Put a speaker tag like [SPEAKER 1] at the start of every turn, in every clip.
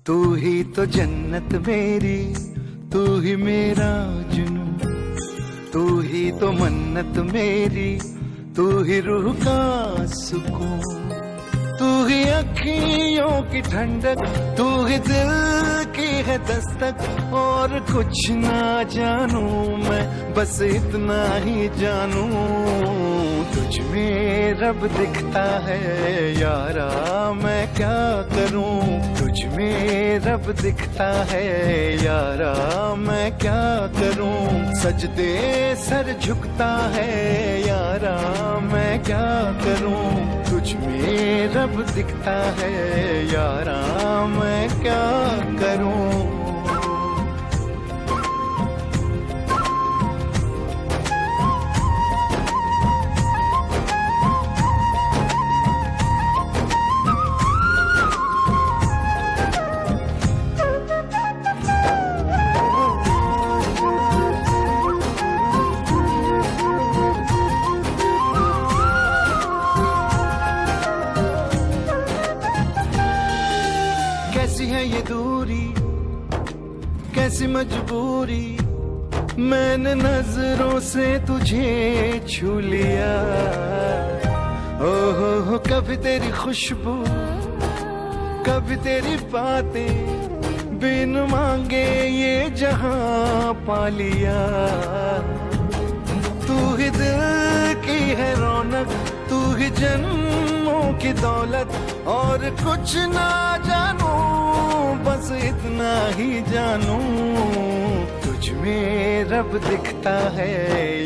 [SPEAKER 1] तू ही तो जन्नत मेरी, तू ही मेरा जुनून, तू ही तो मन्नत मेरी, तू ही रूह का सुकून, तू ही अखियों की ठंडक, तू ही दिल की है दस्तक। और कुछ ना जानू मैं, बस इतना ही जानू, तुझ में रब दिखता है यारा, मैं क्या करूं। तुझ में रब दिखता है यारा, मैं क्या करूं। सजदे सर झुकता है यारा, मैं क्या करूं। तुझ में रब दिखता है यारा, मैं क्या करूं। कैसी है ये दूरी, कैसी मजबूरी, मैंने नजरों से तुझे छू लिया। ओहो कभी तेरी खुशबू, कभी तेरी बातें, बिन मांगे ये जहां पा लिया। तू ही दिल की है रौनक, तू ही जन्मों की दौलत। और कुछ ना जानू, बस इतना ही जानू, तुझ में रब दिखता है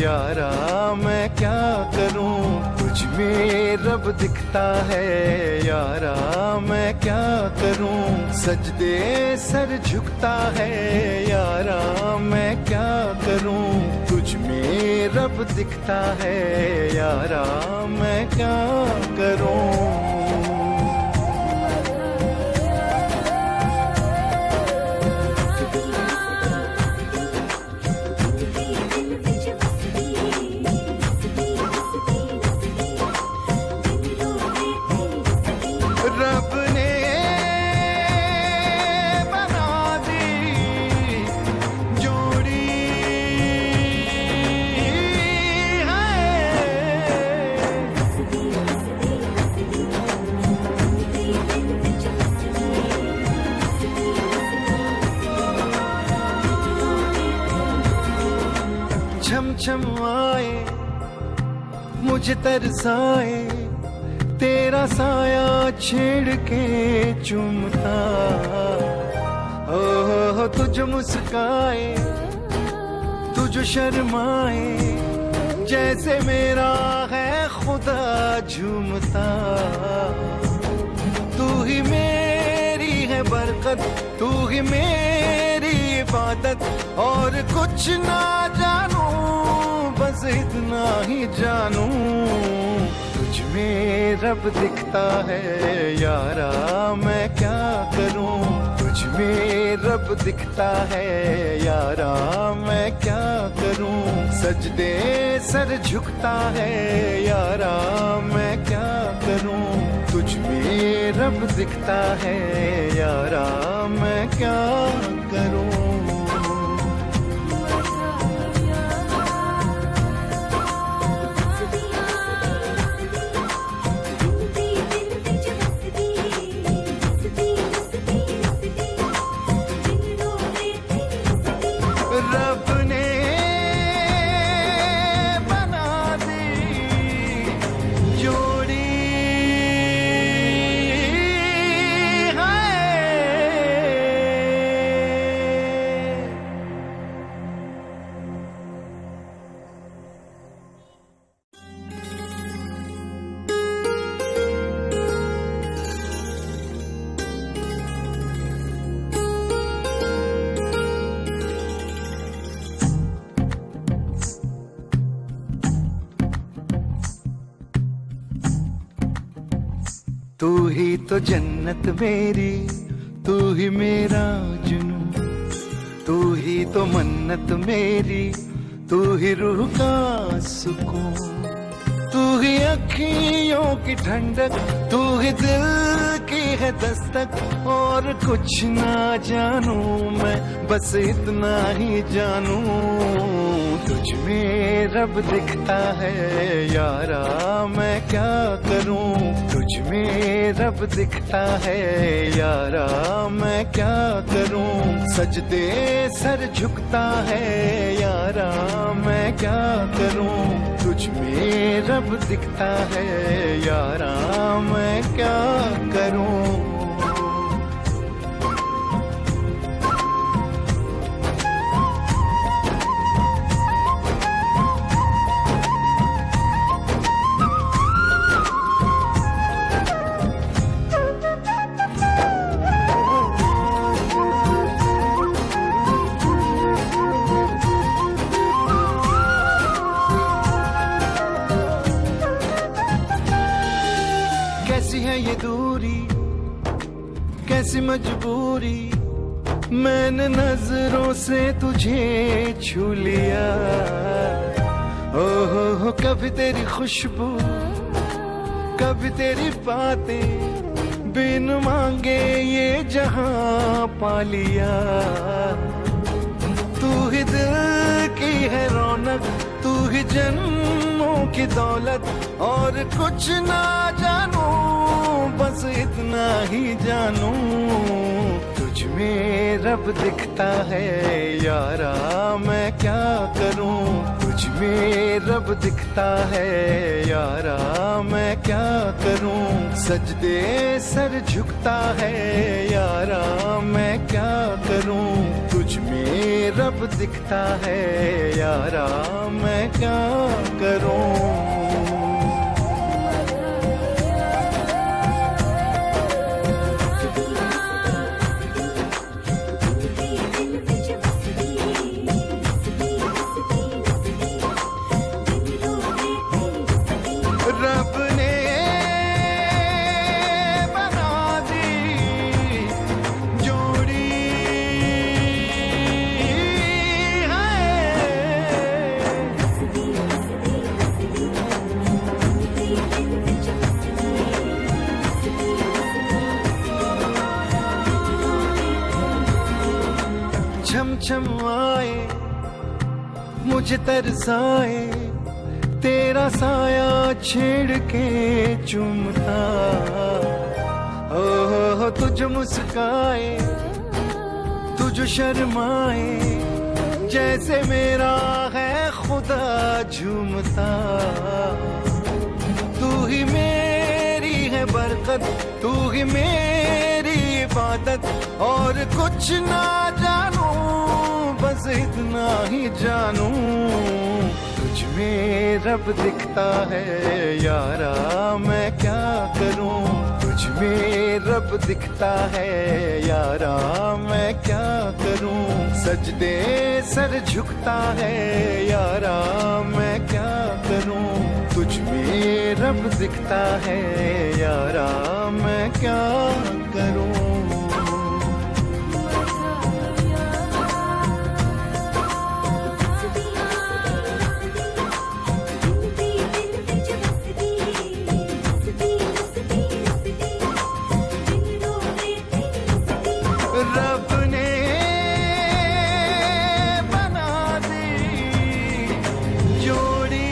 [SPEAKER 1] यारा, मैं क्या करूं। तुझ में रब दिखता है यारा, मैं क्या करूं। सजदे सर झुकता है यारा, मैं क्या करूं। तुझ में रब दिखता है यारा, मैं क्या करूं। रब ने बना दी जोड़ी छम छम आए, मुझे तरसाए, तेरा साया छेड़ के चूमता। ओह तुझ मुस्काए, तुझ शर्माए, जैसे मेरा है खुदा झूमता। तू ही मेरी है बरकत, तू ही मेरी इबादत। और कुछ ना जानू, बस इतना ही जानू, तुझ में रब दिखता है यारा, मैं क्या करूं। तुझ में रब दिखता है यारा, मैं क्या करूं। सजदे सर झुकता है यारा, मैं क्या करूं। तुझ में रब दिखता है यारा, मैं क्या करूं। रब ने बना दी जोड़ी तू ही तो जन्नत मेरी, तू ही मेरा जुनून, तू ही तो मन्नत मेरी, तू ही रूह का सुकून, तू ही अखियों की ठंडक, तू ही दिल की है दस्तक। और कुछ ना जानू मैं, बस इतना ही जानू, तुझ में रब दिखता है यारा, मैं क्या करूं। तुझ में रब दिखता है यारा, मैं क्या करूं। सजदे सर झुकता है यारा, मैं क्या करूं। तुझ में रब दिखता है यारा, मैं क्या करूं। कैसी है ये दूरी, कैसी मजबूरी, मैंने नजरों से तुझे छू लिया। ओ हो, कभी तेरी खुशबू, कभी तेरी बातें, बिन मांगे ये जहां पा लिया। तू ही दिल की है रौनक, तू ही जन्मों की दौलत। और कुछ ना जानू, बस इतना ही जानू, तुझ में रब दिखता है यारा, मैं क्या करूं। तुझ में रब दिखता है यारा, मैं क्या करूं। सजदे सर झुकता है यारा, मैं क्या करूं। तुझ में रब दिखता है यारा, मैं क्या करूं। रब ने बना दी जोड़ी छम छम आए, मुझे तरसाए, तेरा साया छेड़ के चूमता। ओह तुझ मुस्काए, तुझ शर्माए, जैसे मेरा है खुदा झूमता। तू ही मेरी है बरकत, तू ही मेरी इबादत। और कुछ ना जानू, बस इतना ही जानू, तुझ में रब दिखता है यारा, मैं क्या करूं। तुझ में रब दिखता है यारा, मैं क्या करूं। सजदे सर झुकता है यारा, मैं क्या करूं। तुझ में रब दिखता है यारा, मैं क्या करूं। रब ने बना दी जोड़ी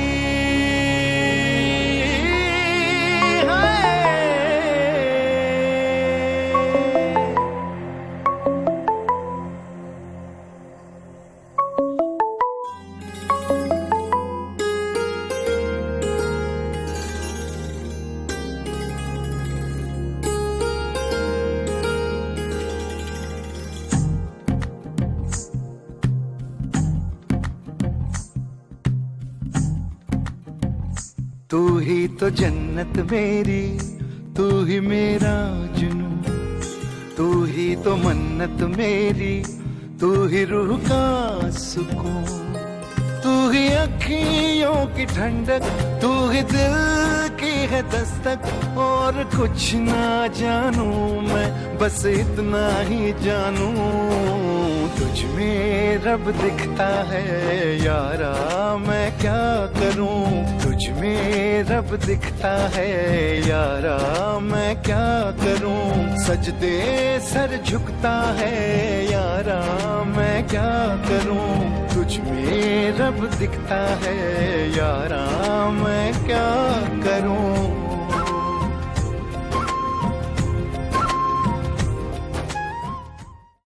[SPEAKER 1] तू ही तो जन्नत मेरी, तू ही मेरा जुनून, तू ही तो मन्नत मेरी, तू ही रूह का सुकून। तू ही अखियों की ठंडक, तू ही दिल की है दस्तक। और कुछ ना जानू मैं, बस इतना ही जानू, तुझ में रब दिखता है यारा, मैं क्या करूं। तुझ में रब दिखता है यारा, मैं क्या करूं, सजदे सर झुकता है यारा, मैं क्या करूं, तुझ में रब दिखता है यारा, मैं क्या